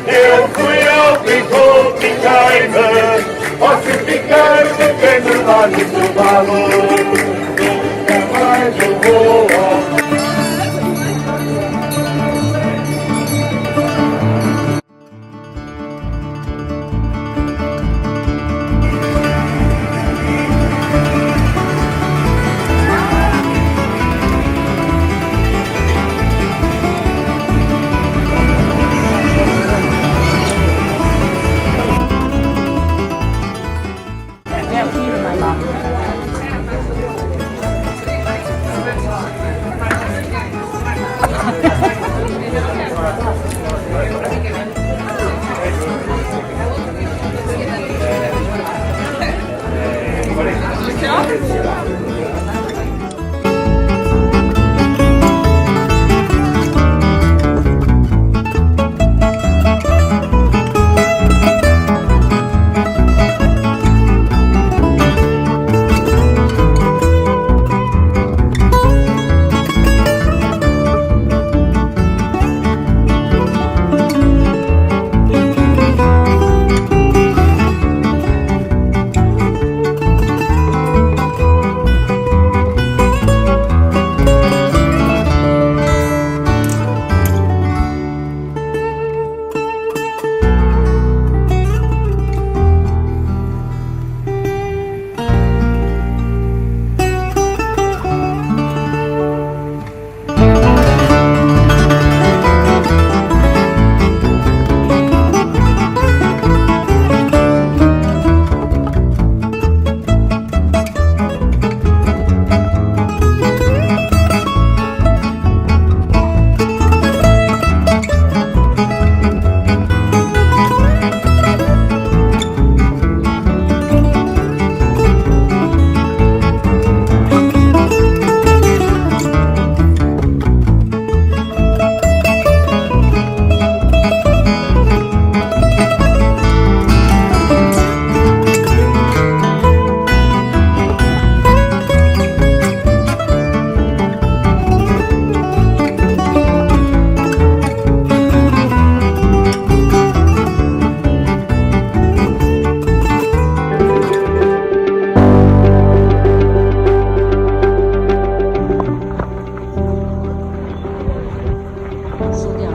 Eu fui ao Pico Picaiva, posso ficar bebendo lá no Subaru. Nunca mais eu vou ao...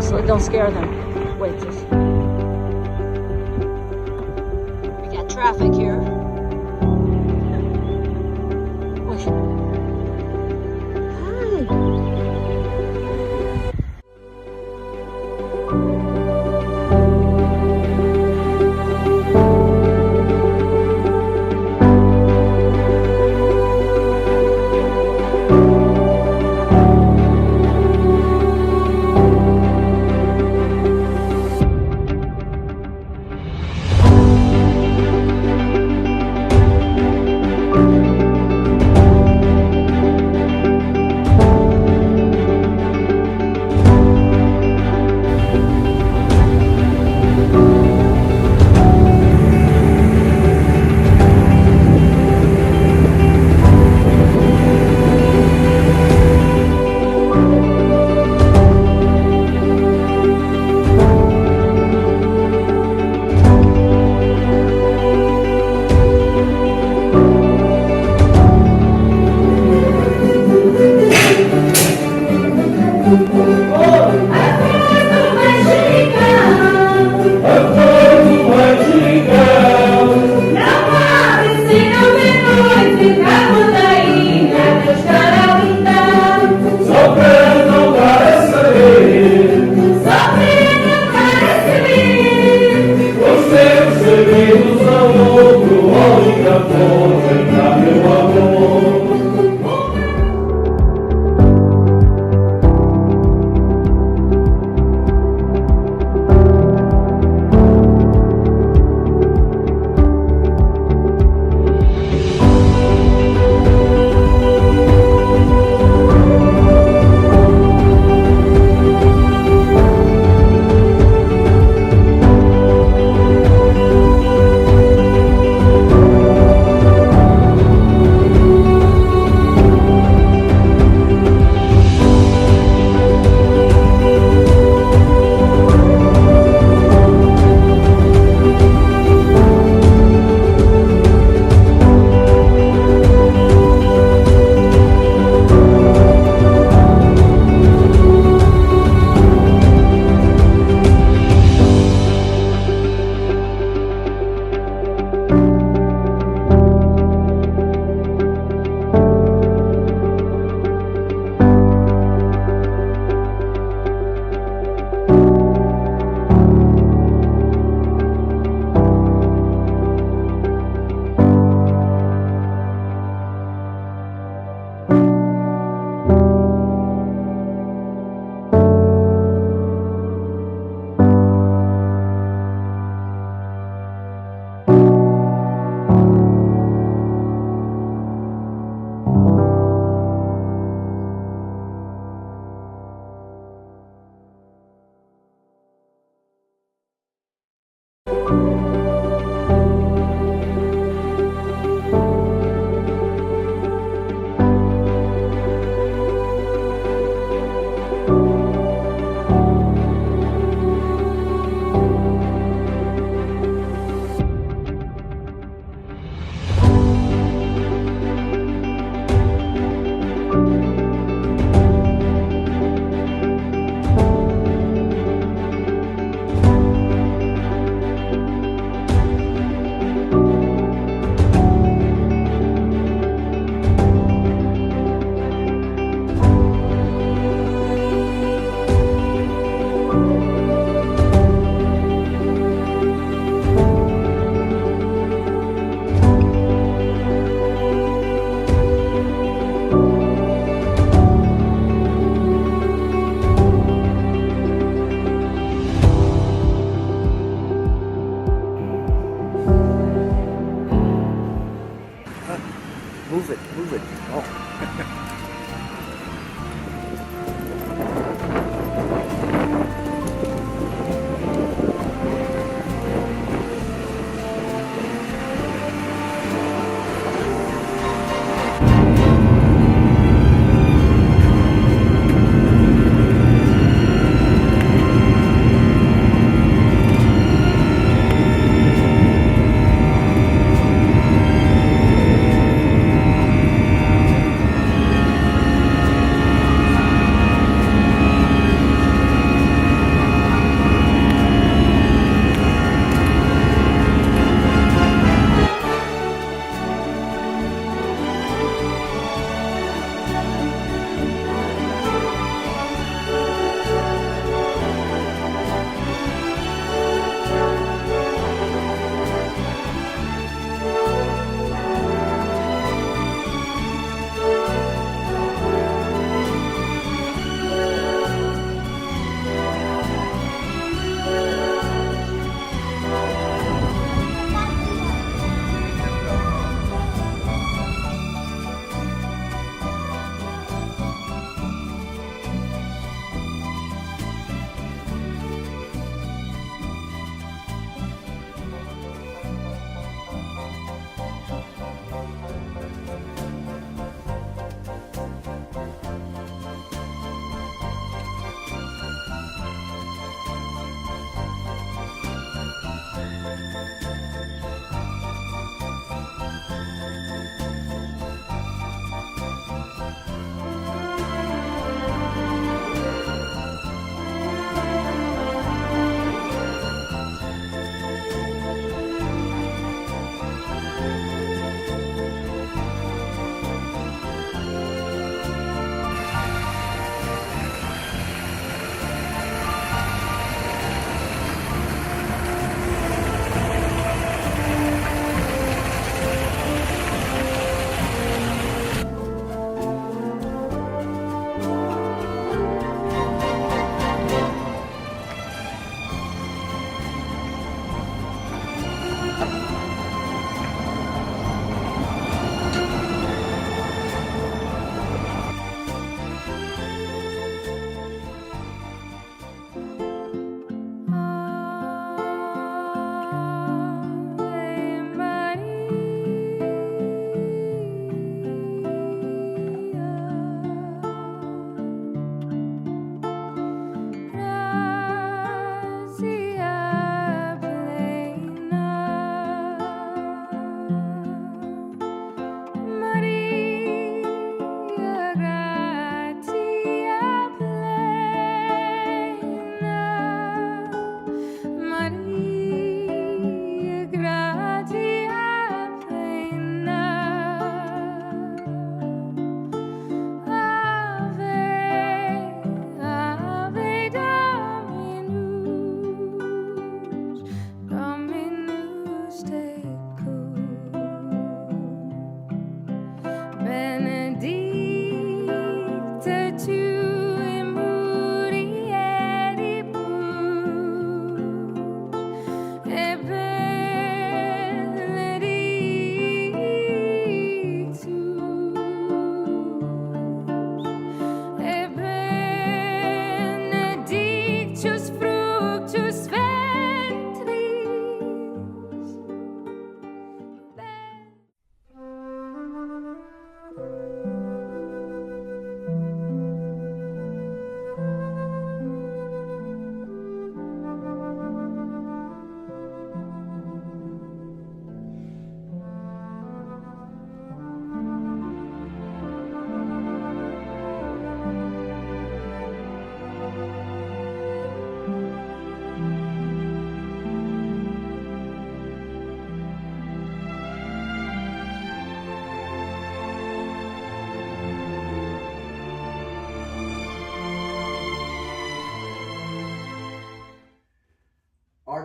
don't scare them. Wait, just. We got traffic here. Wait.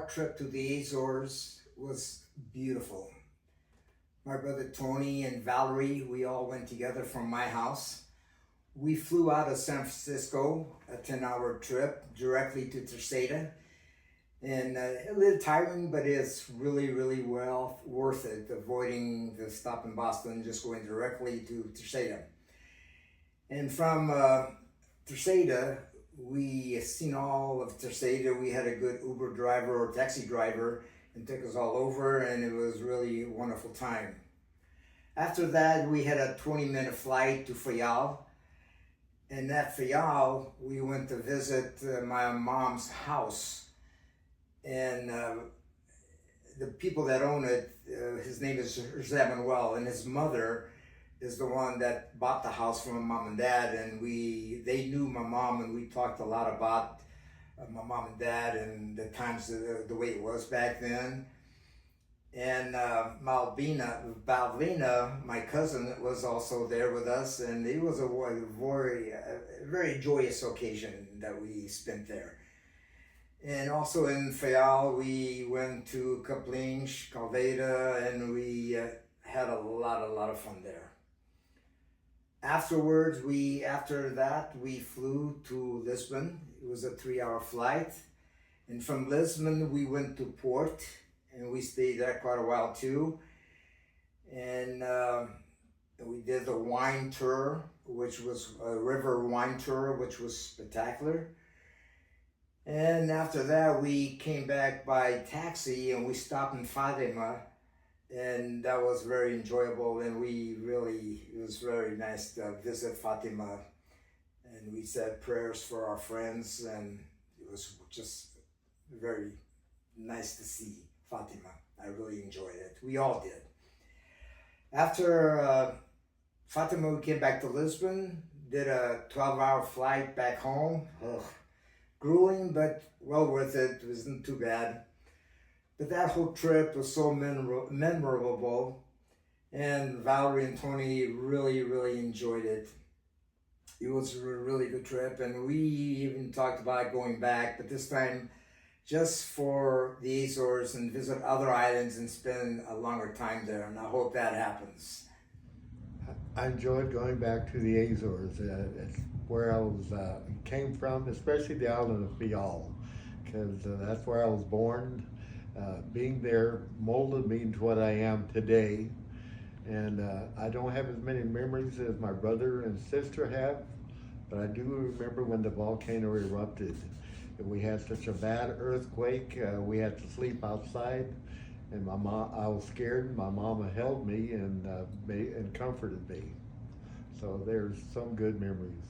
our trip to the Azores was beautiful. My brother Tony and Valerie, we all went together from my house. We flew out of San Francisco, a 10-hour trip, directly to Terceta. And a little tiring, but it's really, really well worth it, avoiding the stop in Boston, just going directly to Terceta. And from Terceta, we seen all of Terceta. We had a good Uber driver or taxi driver and took us all over, and it was really a wonderful time. After that, we had a 20-minute flight to Fayal. And at Fayal, we went to visit my mom's house. And the people that own it, his name is Jose Manuel, and his mother is the one that bought the house from my mom and dad. And they knew my mom, and we talked a lot about my mom and dad and the times, the way it was back then. And Balvina, my cousin, was also there with us, and it was a very joyous occasion that we spent there. And also in Fayal, we went to Kaplinch, Caldeira, and we had a lot of fun there. Afterwards, after that, we flew to Lisbon. It was a 3-hour flight. And from Lisbon, we went to Port, and we stayed there quite a while too. And we did the wine tour, which was a river wine tour, which was spectacular. And after that, we came back by taxi, and we stopped in Fatima, and that was very enjoyable. And it was very nice to visit Fatima, and we said prayers for our friends, and it was just very nice to see Fatima. I really enjoyed it. We all did. After Fatima, we came back to Lisbon, did a 12-hour flight back home. Ugh. Grueling, but well worth it. It wasn't too bad. But that whole trip was so memorable, and Valerie and Tony really, really enjoyed it. It was a really good trip, and we even talked about going back, but this time just for the Azores and visit other islands and spend a longer time there, and I hope that happens. I enjoyed going back to the Azores. It's where I came from, especially the island of Fayal, because that's where I was born. Being there molded me into what I am today. And I don't have as many memories as my brother and sister have, but I do remember when the volcano erupted. And we had such a bad earthquake, we had to sleep outside. And I was scared. My mama held me and comforted me. So there's some good memories.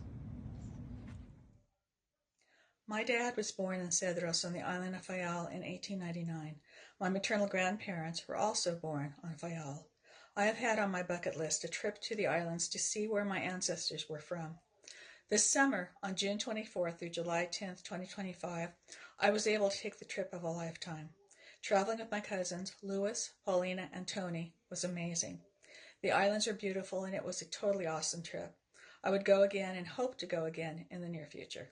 My dad was born in Cedros on the island of Fayal in 1899. My maternal grandparents were also born on Fayal. I have had on my bucket list a trip to the islands to see where my ancestors were from. This summer, on June 24th through July 10th, 2025, I was able to take the trip of a lifetime. Traveling with my cousins, Louis, Paulina, and Tony, was amazing. The islands are beautiful, and it was a totally awesome trip. I would go again and hope to go again in the near future.